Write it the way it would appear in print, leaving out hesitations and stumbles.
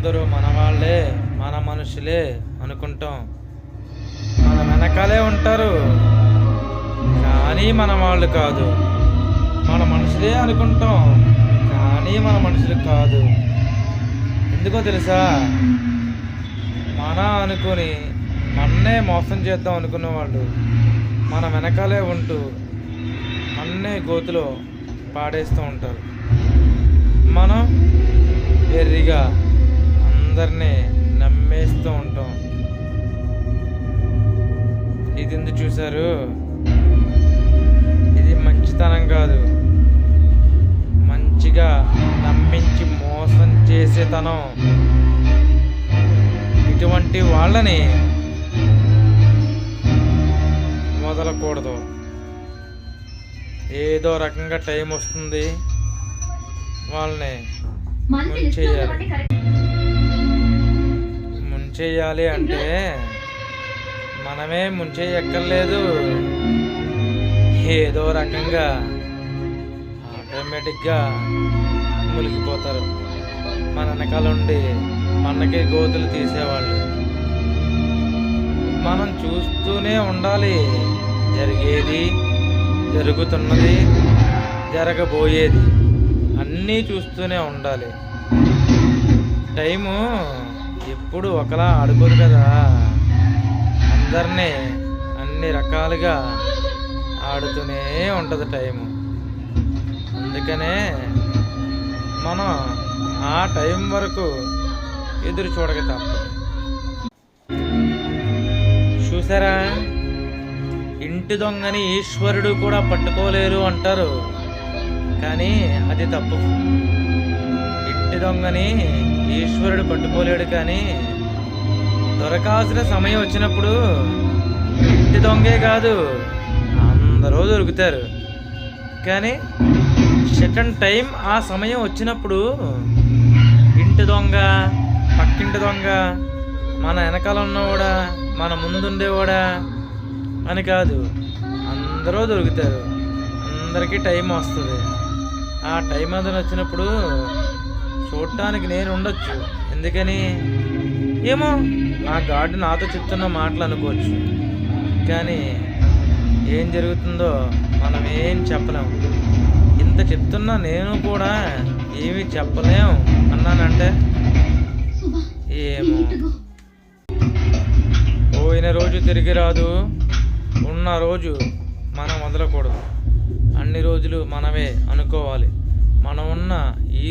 అందరూ మన వాళ్ళే, మన మనుషులే అనుకుంటాం. మన వెనకాలే ఉంటారు కానీ మన వాళ్ళు కాదు. మన మనుషులే అనుకుంటాం కానీ మన మనుషులు కాదు. ఎందుకో తెలుసా? మన అనుకుని మన్నే మోసం చేద్దాం అనుకున్న వాళ్ళు మన వెనకాలే ఉంటూ మన్నే గోతులో పాడేస్తూ ఉంటారు. మనం వెర్రిగా అందరినీ నమ్మేస్తూ ఉంటాం. ఇది ఎందుకు చూశారు? ఇది మంచితనం కాదు, మంచిగా నమ్మించి మోసం చేసేతనం. ఇటువంటి వాళ్ళని వదలకూడదు. ఏదో రకంగా టైం వస్తుంది, వాళ్ళని ముంచేయాలి అంటే మనమే ముంచేయక్కర్లేదు. ఏదో రకంగా ఆటోమేటిక్గా మునిగిపోతారు. మన వెనకాల ఉండి మనకి గోతులు తీసేవాళ్ళు. మనం చూస్తూనే ఉండాలి, జరిగేది, జరుగుతున్నది, జరగబోయేది అన్నీ చూస్తూనే ఉండాలి. టైము ఎప్పుడు ఒకలా ఆడుకోదు కదా, అందరినీ అన్ని రకాలుగా ఆడుతూనే ఉంటుంది టైము. అందుకనే మనం ఆ టైం వరకు ఎదురు చూడక తప్పదు. చూసారా, ఇంటి దొంగని ఈశ్వరుడు కూడా పట్టుకోలేరు అంటారు, కానీ అది తప్పు. ఇంటి దొంగని ఈశ్వరుడు పట్టుకోలేడు, కానీ దొరకాల్సిన సమయం వచ్చినప్పుడు ఇంటి దొంగే కాదు అందరూ దొరుకుతారు. కానీ సెకండ్ టైం ఆ సమయం వచ్చినప్పుడు ఇంటి దొంగ, పక్కింటి దొంగ, మన వెనకాల ఉన్నవాడా, మన ముందుండేవాడా అని కాదు, అందరూ దొరుకుతారు. అందరికీ టైం వస్తుంది. ఆ టైం అది వచ్చినప్పుడు చూడటానికి నేను ఉండొచ్చు. ఎందుకని ఏమో, నా గాడు నాతో చెప్తున్న మాటలు అనుకోవచ్చు, కానీ ఏం జరుగుతుందో మనం ఏం చెప్పలేము. ఇంత చెప్తున్నా నేను కూడా ఏమీ చెప్పలేము అన్నానంటే ఏమో. పోయిన రోజు తిరిగి రాదు, ఉన్న రోజు మనం వదలకూడదు. అన్ని రోజులు మనమే అనుకోవాలి. మనం ఉన్న ఈ